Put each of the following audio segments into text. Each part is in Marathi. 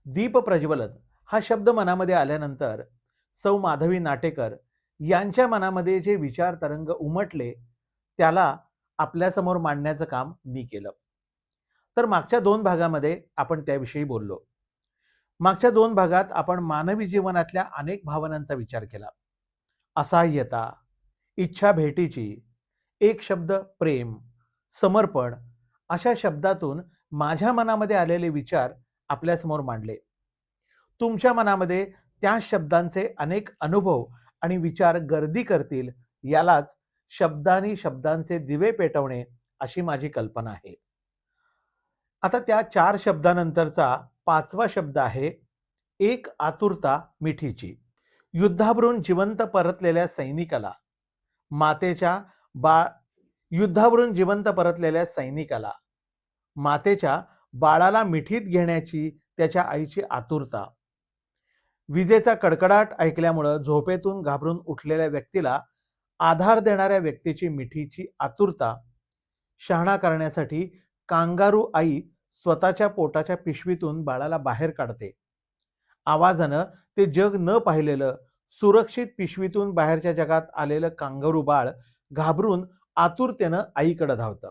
दीप प्रज्वलन हा शब्द मनामध्ये आल्यानंतर सौ माधवी नाटेकर यांच्या मनामध्ये जे विचार तरंग उमटले त्याला आपल्यासमोर मांडण्याचं काम मी केलं. तर मागच्या 2 भागामध्ये आपण त्याविषयी बोललो. मागच्या 2 भागात आपण मानवी जीवनातल्या अनेक भावनांचा विचार केला. असहाय्यता, इच्छा भेटीची, एक शब्द प्रेम, समर्पण अशा शब्दातून माझ्या मनामध्ये आलेले विचार आपल्यासमोर मांडले. तुमच्या मनामध्ये त्या शब्दांचे अनेक अनुभव आणि विचार गर्दी करतील, यालाच शब्दांनी शब्दांचे दिवे पेटवणे अशी माझी कल्पना आहे. आता त्या 4 शब्दानंतरचा 5वा शब्द आहे एक आतुरता मिठीची. युद्धावरून जिवंत परतलेल्या सैनिकाला मातेच्या बा युद्धावरून जिवंत परतलेल्या सैनिकाला मातेच्या बाळाला मिठीत घेण्याची त्याच्या आईची आतुरता. विजेचा कडकडाट ऐकल्यामुळं झोपेतून घाबरून उठलेल्या व्यक्तीला आधार देणाऱ्या व्यक्तीची मिठीची आतुरता. शहाणा करण्यासाठी कांगारू आई स्वतःच्या पोटाच्या पिशवीतून बाळाला बाहेर काढते. आवाजानं ते जग न पाहिलेलं सुरक्षित पिशवीतून बाहेरच्या जगात आलेलं कांगारू बाळ घाबरून आतुरतेनं आईकडे धावतं.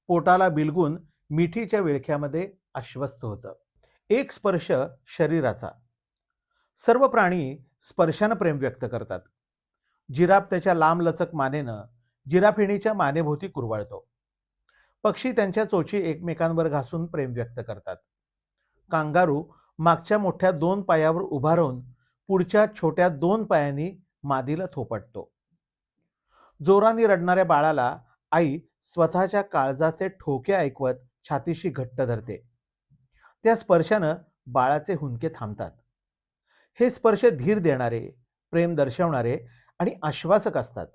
पोटाला बिलगून मिठीच्या विळख्यामध्ये आश्वस्त होतं. एक स्पर्श शरीराचा. सर्व प्राणी स्पर्शानं प्रेम व्यक्त करतात. जिराफ त्याच्या लांबलचक मानेनं जिराफिणीच्या मानेभोवती कुरवाळतो. पक्षी त्यांच्या चोची एकमेकांवर घासून प्रेम व्यक्त करतात. कांगारू मागच्या मोठ्या 2 पायावर उभा राहून पुढच्या छोट्या 2 पायांनी मादीला थोपटतो. जोराने रडणाऱ्या बाळाला आई स्वतःच्या काळजाचे ठोके ऐकवत छातीशी घट्ट धरते. त्या स्पर्शानं बाळाचे हुंदके थांबतात. हे स्पर्श धीर देणारे, प्रेम दर्शवणारे आणि आश्वासक असतात.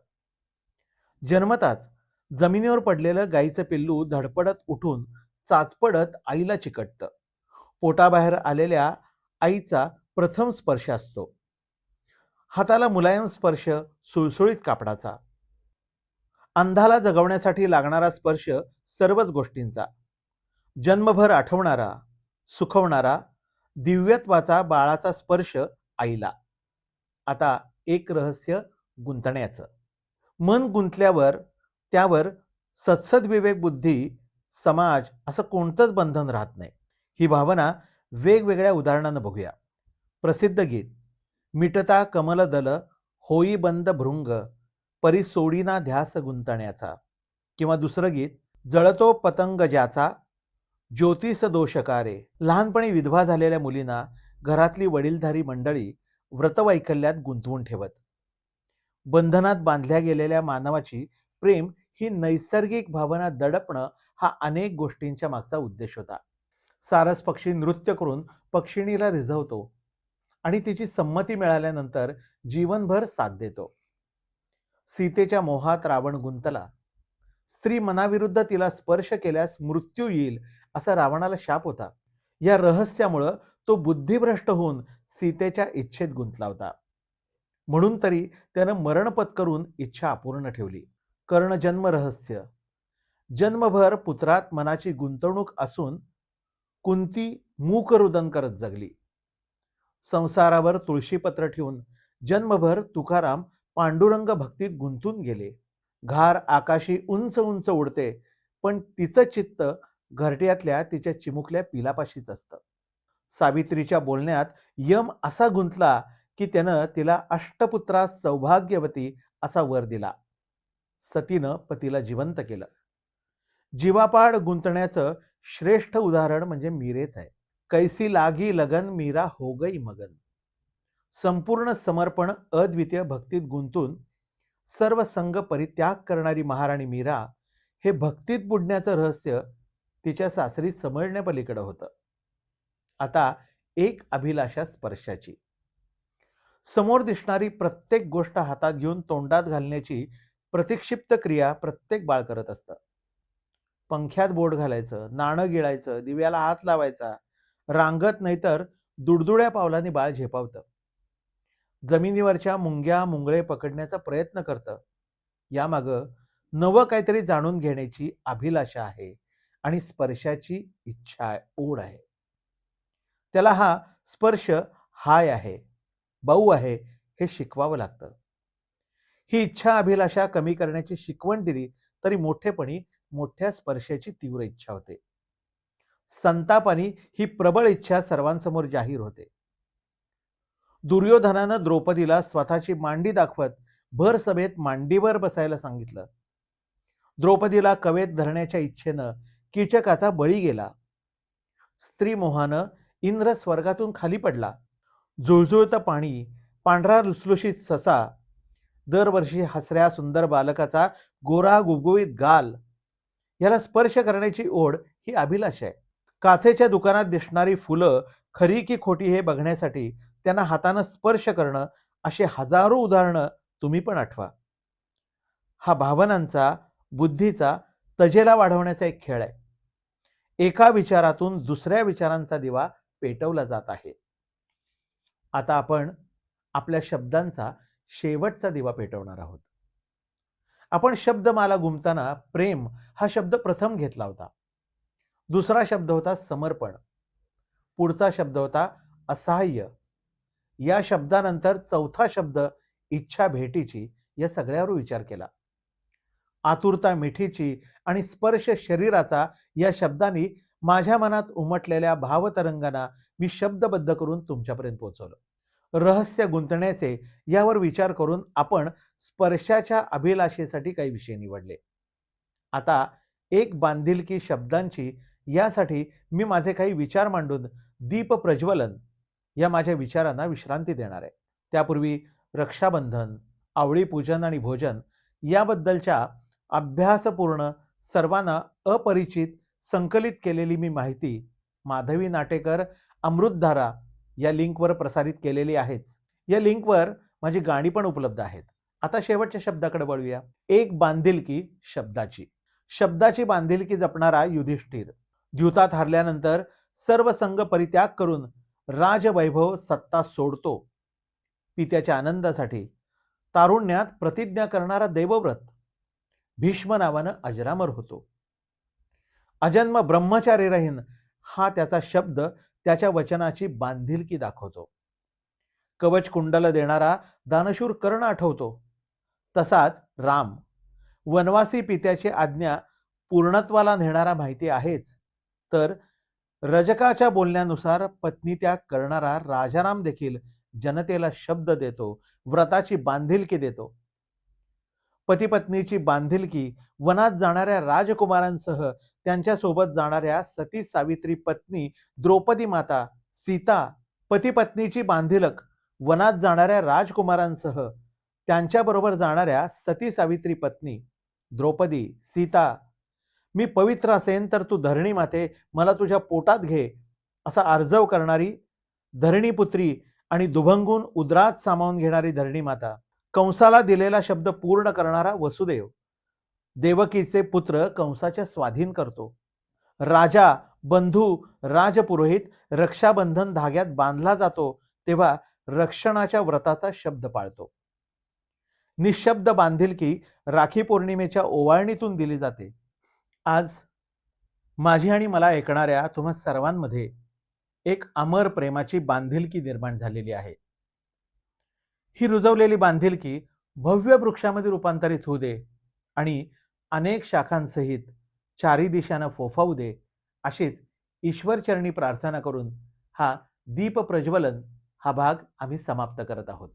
जन्मताच जमिनीवर पडलेलं गाईचं पिल्लू धडपडत उठून चाचपडत आईला चिकटतं. पोटाबाहेर आलेल्या आईचा प्रथम स्पर्श असतो. हाताला मुलायम स्पर्श सुळसुळीत कापडाचा. अंधाला जगवण्यासाठी लागणारा स्पर्श सर्वच गोष्टींचा. जन्मभर आठवणारा, सुखवणारा, दिव्यत्वाचा बाळाचा स्पर्श आईला. आता एक रहस्य गुंतण्याचं. मन गुंतल्यावर त्यावर सत्सद विवेक बुद्धी समाज असं कोणतंच बंधन राहत नाही. ही भावना वेगवेगळ्या उदाहरणानं बघूया. प्रसिद्ध गीत मिटता कमलदल होई बंद भृंग परी सोडीना ध्यास गुंतण्याचा. किंवा दुसरं गीत जळतो पतंग ज्याचा ज्योतिष दोषकारे. लहानपणी विधवा झालेल्या मुलींना घरातली वडीलधारी मंडळी व्रतवैकल्यात गुंतवून ठेवत. बंधनात बांधल्या गेलेल्या मानवाची प्रेम ही नैसर्गिक भावना दडपणं हा अनेक गोष्टींच्या मागचा उद्देश होता. सारस पक्षी नृत्य करून पक्षिणीला रिझवतो आणि तिची संमती मिळाल्यानंतर जीवनभर साथ देतो. सीतेच्या मोहात रावण गुंतला. स्त्री मनाविरुद्ध तिला स्पर्श केल्यास मृत्यू येईल असा रावणाला शाप होता. या रहस्यामुळं तो बुद्धिभ्रष्ट होऊन सीतेच्या इच्छेत गुंतला होता. म्हणून तरी त्यानं मरण पत्करून इच्छा अपूर्ण ठेवली. कर्णजन्म रहस्य. जन्मभर पुत्रात मनाची गुंतवणूक असून कुंती मूकरुदन करत जगली. संसारावर तुळशीपत्र ठेवून जन्मभर तुकाराम पांडुरंग भक्तीत गुंतून गेले. घार आकाशी उंच उंच उडते, पण तिचं चित्त घरट्यातल्या तिच्या चिमुकल्या पिलापाशीच असतं. सावित्रीच्या बोलण्यात यम असा गुंतला की त्यानं तिला अष्टपुत्रा सौभाग्यवती असा वर दिला. सतीनं पतीला जिवंत केलं. जीवापाड गुंतण्याचं श्रेष्ठ उदाहरण म्हणजे मीरेच आहे. कैसी लागी लगन मीरा हो गई मगन. संपूर्ण समर्पण अद्वितीय भक्तीत गुंतून सर्व संग परित्याग करणारी महाराणी मीरा हे भक्तीत बुडण्याचं रहस्य तिच्या सासरी समजण्यापलीकडे होतं. आता एक अभिलाषा स्पर्शाची. समोर दिसणारी प्रत्येक गोष्ट हातात घेऊन तोंडात घालण्याची प्रतिक्षिप्त क्रिया प्रत्येक बाळ करत असतं. पंख्यात बोट घालायचं, नाणं गिळायचं, दिव्याला हात लावायचा, रांगत नाहीतर दुडदुड्या पावलांनी बाळ झेपावतं. जमिनीवरच्या मुंग्या मुंगळे पकडण्याचा प्रयत्न करतं. यामागं नवं काहीतरी जाणून घेण्याची अभिलाषा आहे आणि स्पर्शाची इच्छा ओढ आहे. त्याला हा स्पर्श हाय आहे, बाऊ आहे हे शिकवावं लागतं. ही इच्छा अभिलाषा कमी करण्याची शिकवण दिली तरी मोठेपणी मोठ्या स्पर्शाची तीव्र इच्छा होते. संतापानी ही प्रबळ इच्छा सर्वांसमोर जाहीर होते. दुर्योधनानं द्रौपदीला स्वतःची मांडी दाखवत भर सभेत मांडीवर बसायला सांगितलं. द्रौपदीला कवेत धरण्याच्या इच्छेनं कीचकाचा बळी गेला. स्त्री मोहानं इंद्र स्वर्गातून खाली पडला. जुळजुळतं पाणी, पांढरा लुसलुशीत ससा, दरवर्षी हसऱ्या सुंदर बालकाचा गोरा गुबगुबीत गाल, याला स्पर्श करण्याची ओढ ही अभिलाषा आहे. काचेच्या दुकानात दिसणारी फुलं खरी की खोटी हे बघण्यासाठी त्यांना हातानं स्पर्श करणं, अशी हजारो उदाहरणं तुम्ही पण आठवा. हा भावनांचा, बुद्धीचा तजेला वाढवण्याचा एक खेळ आहे. एका विचारातून दुसऱ्या विचारांचा दिवा पेटवला जात आहे. आता आपण आपल्या शब्दांचा शेवटचा दिवा पेटवणार आहोत. आपण शब्दमाला गुंफताना प्रेम हा शब्द प्रथम घेतला होता. दुसरा शब्द होता समर्पण. पुढचा शब्द होता असहाय्य. या शब्दानंतर चौथा शब्द इच्छा भेटीची. या सगळ्यावर विचार केला. आतुरता मिठीची आणि स्पर्श शरीराचा या शब्दांनी माझ्या मनात उमटलेल्या भावतरंगांना मी शब्दबद्ध करून तुमच्यापर्यंत पोहोचवलं. रहस्य गुंतण्याचे यावर विचार करून आपण स्पर्शाच्या अभिलाषेसाठी काही विषय निवडले. आता एक बांधिलकी शब्दांची यासाठी मी माझे काही विचार मांडून दीप प्रज्वलन या माझ्या विचारांना विश्रांती देणार आहे. त्यापूर्वी रक्षाबंधन, आवळी पूजन आणि भोजन याबद्दलच्या अभ्यासपूर्ण, सर्वांना अपरिचित संकलित केलेली मी माहिती माधवी नाटेकर अमृतधारा या लिंकवर प्रसारित केलेली आहेच. या लिंकवर माझी गाणी पण उपलब्ध आहेत. आता शेवटच्या शब्दाकडे वळूया. एक बांधिलकी शब्दाची. शब्दाची बांधिलकी जपणारा युधिष्ठिर द्यूतात हरल्यानंतर सर्व संघ परित्याग करून राजवैभव सत्ता सोडतो. पित्याच्या आनंदासाठी तारुण्यात प्रतिज्ञा करणारा देवव्रत भीष्म नावानं अजरामर होतो. अजन्म ब्रह्मचारी राहीन हा त्याचा शब्द त्याच्या वचनाची बांधिलकी दाखवतो. कवच कुंडल देणारा दानशूर कर्ण आठवतो. तसाच राम वनवासी पित्याची आज्ञा पूर्णत्वाला नेणारा माहिती आहेच, तर रजकाच्या बोलण्यानुसार पत्नी त्याग करणारा राजाराम देखील जनतेला शब्द देतो, व्रताची बांधिलकी देतो. पतिपत्नीची बांधिलकी वनात जाणाऱ्या राजकुमारांसह त्यांच्यासोबत जाणाऱ्या सती सावित्री पत्नी द्रौपदी माता सीता, पतिपत्नीची बांधिलक वनात जाणाऱ्या राजकुमारांसह त्यांच्याबरोबर जाणाऱ्या सती सावित्री पत्नी द्रौपदी सीता. मी पवित्र असेन तर तू धरणी माते मला तुझ्या पोटात घे असा आर्जव करणारी धरणीपुत्री आणि दुभंगून उदरात सामावून घेणारी धरणी माता. कंसाला दिलेला शब्द पूर्ण करणारा वसुदेव देवकीचे पुत्र कंसाच्या स्वाधीन करतो. राजा, बंधू, राजपुरोहित रक्षाबंधन धाग्यात बांधला जातो तेव्हा रक्षणाच्या व्रताचा शब्द पाळतो. निशब्द बांधिलकी राखी पौर्णिमेच्या ओवाळणीतून दिली जाते. आज माझी आणि मला ऐकणाऱ्या तुम्हा सर्वांमध्ये एक अमर प्रेमाची बांधिलकी निर्माण झालेली आहे. ही रुजवलेली बांधिलकी भव्य वृक्षामध्ये रूपांतरित होऊ दे आणि अनेक शाखांसहित चारी दिशांना फोफावू दे, अशीच ईश्वरचरणी प्रार्थना करून हा दीप प्रज्वलन हा भाग आम्ही समाप्त करत आहोत.